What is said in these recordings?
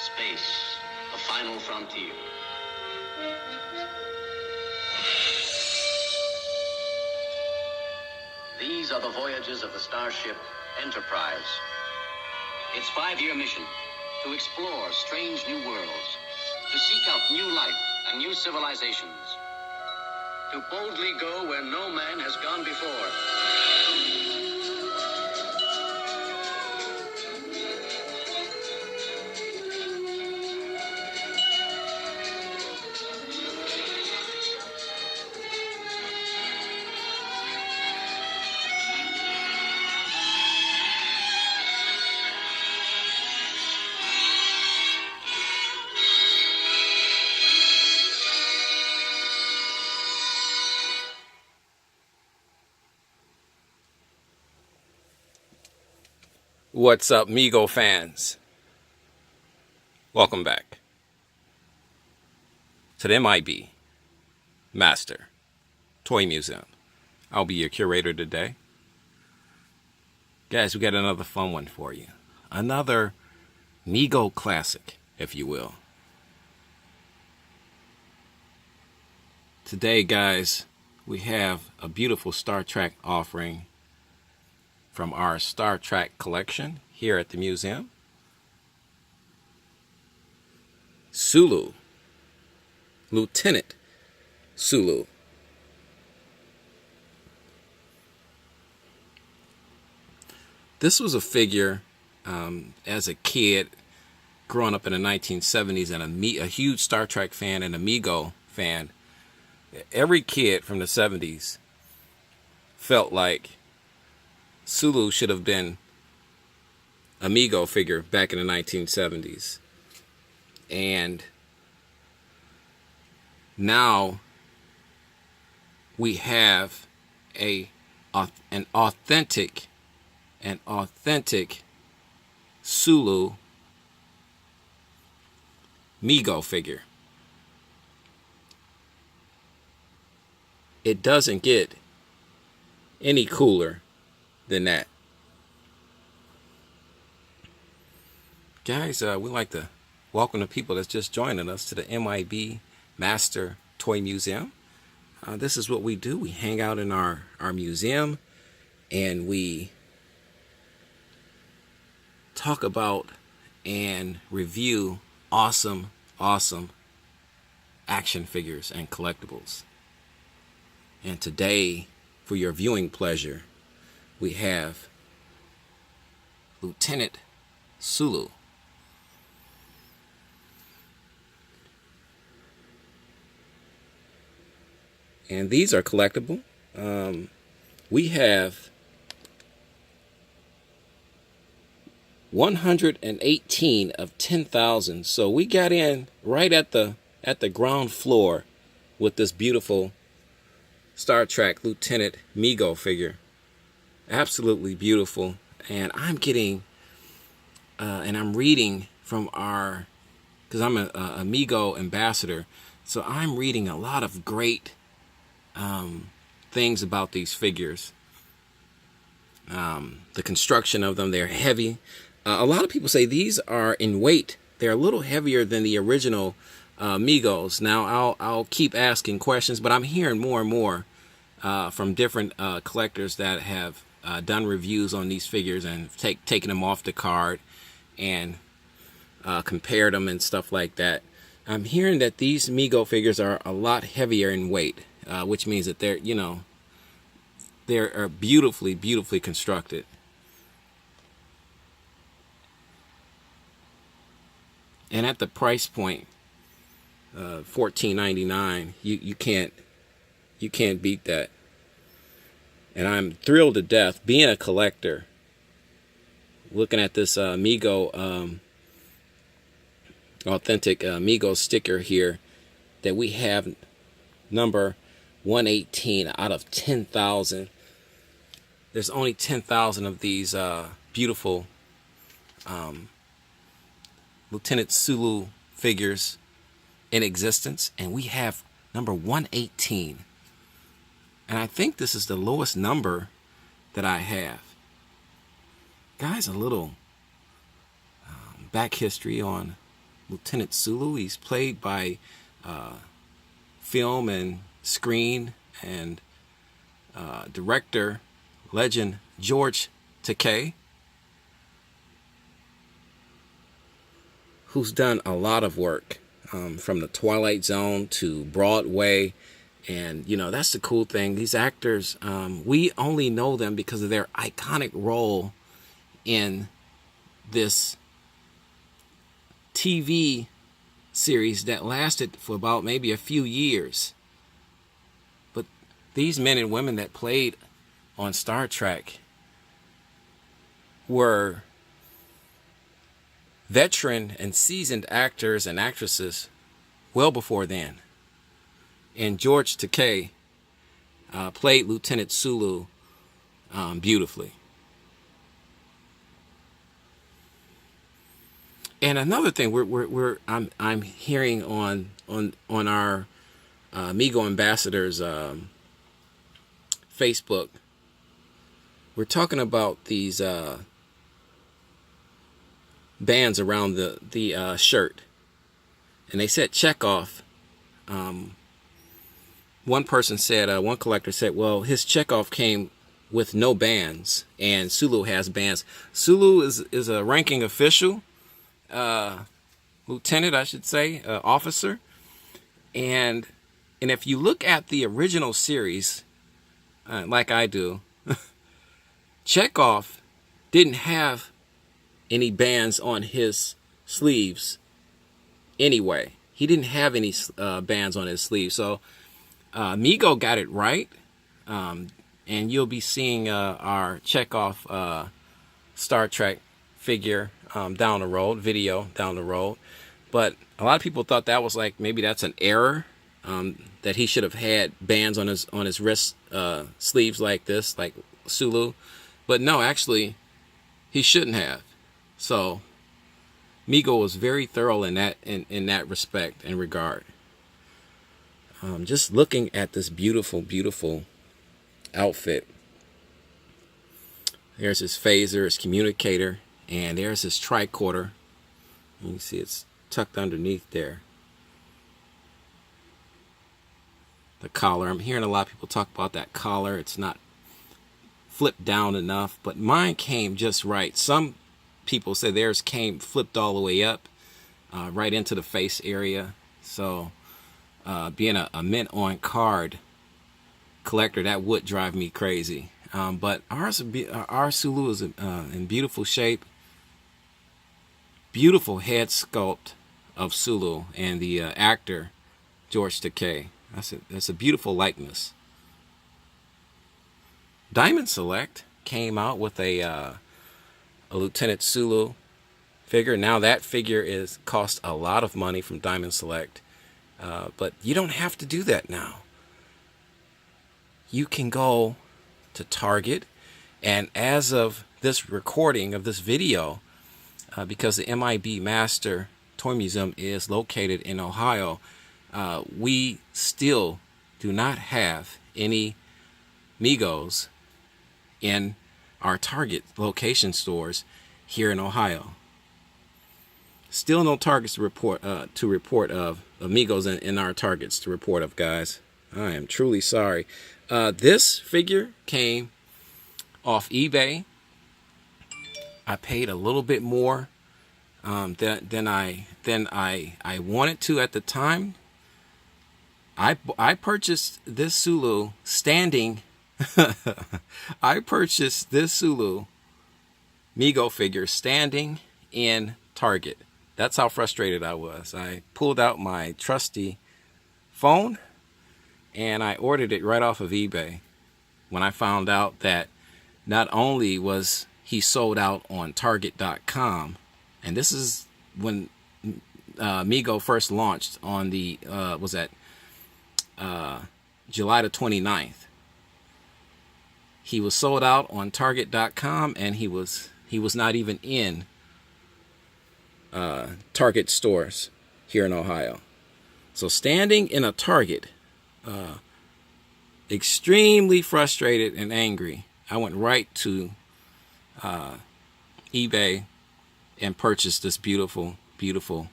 Space, the final frontier. These are the voyages of the starship Enterprise. Its 5-year mission, to explore strange new worlds, to seek out new life and new civilizations, to boldly go where no man has gone before. What's up, Mego fans? Welcome back to the M.I.B. Master Toy Museum. I'll be your curator today. Guys, we got another fun one for you. Another Mego classic, if you will. Today, guys, we have a beautiful Star Trek offering from our Star Trek collection here at the museum. Sulu, Lieutenant Sulu. This was a figure as a kid growing up in the 1970s and a huge Star Trek fan and a Mego fan. Every kid from the 70s felt like Sulu should have been a Mego figure back in the 1970s. And now we have an authentic Sulu Mego figure. It doesn't get any cooler than that. Guys, we like to welcome the people that's just joining us to the M.I.B. Master Toy Museum. This is what we do. We hang out in our museum and we talk about and review awesome action figures and collectibles. And today, for your viewing pleasure, we have Lieutenant Sulu. And these are collectible. We have 118 of 10,000. So we got in right at the ground floor with this beautiful Star Trek Lieutenant Mego figure. Absolutely beautiful. And I'm getting and I'm reading from our, because I'm a Mego ambassador, so I'm reading a lot of great things about these figures. The construction of them, they're heavy. A lot of people say these are in weight. They're a little heavier than the original Megos. Now I'll keep asking questions, but I'm hearing more and more from different collectors that have done reviews on these figures and taken them off the card and compared them and stuff like that. I'm hearing that these Mego figures are a lot heavier in weight, which means that they're beautifully constructed. And at the price point, $14.99, you can't beat that. And I'm thrilled to death, being a collector, looking at this Mego, authentic Mego sticker here, that we have number 118 out of 10,000. There's only 10,000 of these beautiful Lieutenant Sulu figures in existence, and we have number 118. And I think this is the lowest number that I have. Guys, a little back history on Lieutenant Sulu. He's played by film and screen and director legend George Takei, who's done a lot of work from the Twilight Zone to Broadway. And, you know, that's the cool thing. These actors, we only know them because of their iconic role in this TV series that lasted for about maybe a few years. But these men and women that played on Star Trek were veteran and seasoned actors and actresses well before then. And George Takei played Lieutenant Sulu beautifully. And another thing I'm hearing on our Mego ambassadors Facebook, we're talking about these bands around the shirt, and they said checkoff. One person said, one collector said, well, his checkoff came with no bands, and Sulu has bands. Sulu is a ranking official, lieutenant, I should say, officer. And if you look at the original series, like I do, Chekhov didn't have any bands on his sleeves anyway. He didn't have any bands on his sleeves. So Mego got it right. And you'll be seeing our Chekhov Star Trek figure down the road, video down the road. But a lot of people thought that was like, maybe that's an error, that he should have had bands on his wrist sleeves like this, like Sulu. But no, actually, he shouldn't have. So Mego was very thorough in that respect and regard. Just looking at this beautiful, beautiful outfit. There's his phaser, his communicator, and there's his tricorder. You can see it's tucked underneath there. The collar. I'm hearing a lot of people talk about that collar. It's not flipped down enough, but mine came just right. Some people say theirs came flipped all the way up, right into the face area. So being a mint on card collector, that would drive me crazy. But our Sulu is in beautiful shape. Beautiful head sculpt of Sulu and the actor George Takei. That's a beautiful likeness. Diamond Select came out with a Lieutenant Sulu figure. Now that figure cost a lot of money from Diamond Select, but you don't have to do that now. You can go to Target, and as of this recording of this video, because the M.I.B. Master Toy Museum is located in Ohio, we still do not have any Megos in our Target location stores here in Ohio. Still no Targets to report of Megos in our Targets to report of, guys. I am truly sorry. This figure came off eBay. I paid a little bit more than I wanted to at the time. I purchased this Sulu standing. I purchased this Sulu Mego figure standing in Target. That's how frustrated I was. I pulled out my trusty phone and I ordered it right off of eBay when I found out that not only was he sold out on Target.com, and this is when Mego first launched on the July the 29th. He was sold out on Target.com, and he was not even in Target stores here in Ohio. So standing in a Target, extremely frustrated and angry, I went right to eBay and purchased this beautiful, beautiful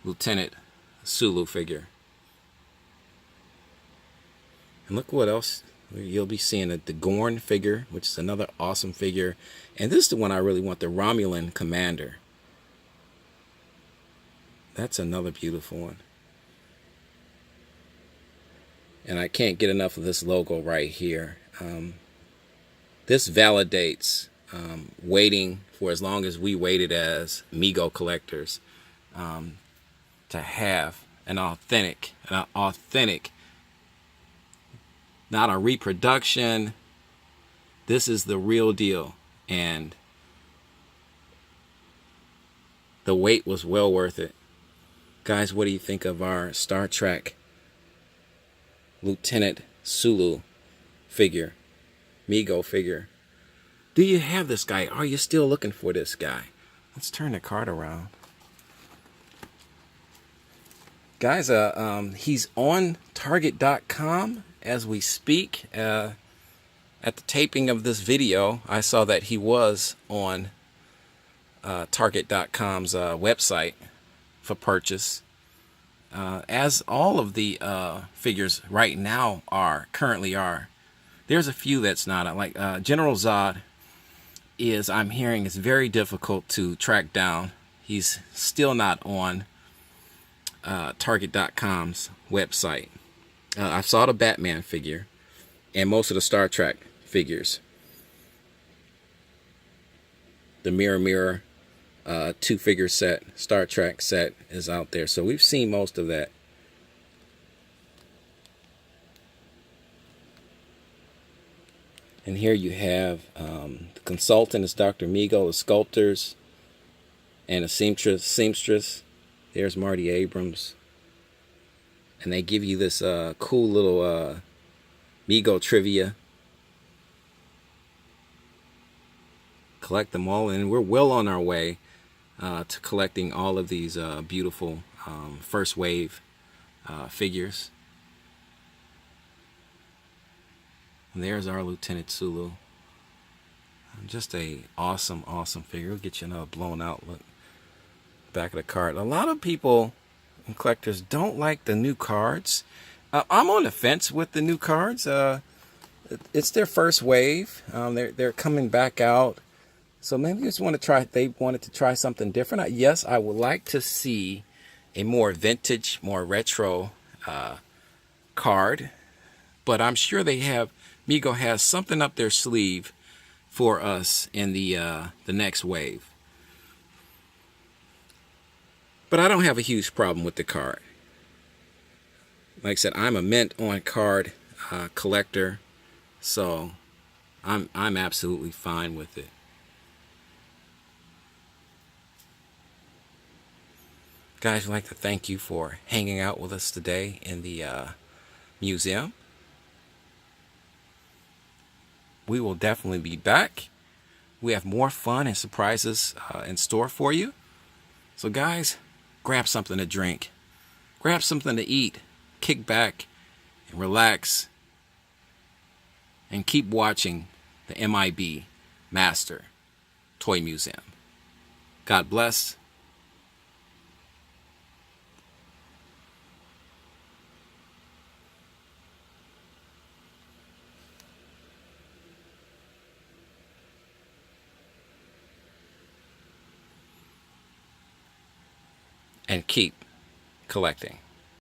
Lieutenant Sulu figure. And look what else you'll be seeing: the Gorn figure, which is another awesome figure. And this is the one I really want, the Romulan Commander. That's another beautiful one. And I can't get enough of this logo right here. This validates waiting for as long as we waited as Mego collectors to have an authentic, not a reproduction. This is the real deal, and the wait was well worth it. Guys, what do you think of our Star Trek Lieutenant Sulu figure, Mego figure? Do you have this guy? Are you still looking for this guy? Let's turn the card around. Guys, he's on Target.com as we speak. At the taping of this video, I saw that he was on Target.com's website for purchase. As all of the figures right now currently are. There's a few that's not. Like General Zod I'm hearing it's very difficult to track down. He's still not on Target.com's website. I saw the Batman figure and most of the Star Trek figures. The Mirror 2-figure set, Star Trek set is out there. So we've seen most of that. And here you have the consultant is Dr. Mego, the sculptors, and a seamstress. There's Marty Abrams. And they give you this cool little Mego trivia. Collect them all, and we're well on our way to collecting all of these beautiful first wave figures. And there's our Lieutenant Sulu. Just a awesome figure. We'll get you another blown out look. Back of the card. A lot of people and collectors don't like the new cards. I'm on the fence with the new cards. It's their first wave. They're coming back out. So maybe they wanted to try something different. Yes, I would like to see a more vintage, more retro card. But I'm sure Mego has something up their sleeve for us in the next wave. But I don't have a huge problem with the card. Like I said, I'm a mint on card collector, so I'm absolutely fine with it. Guys, I'd like to thank you for hanging out with us today in the museum. We will definitely be back. We have more fun and surprises in store for you. So guys, grab something to drink. Grab something to eat. Kick back and relax. And keep watching the M.I.B. Master Toy Museum. God bless. And keep collecting.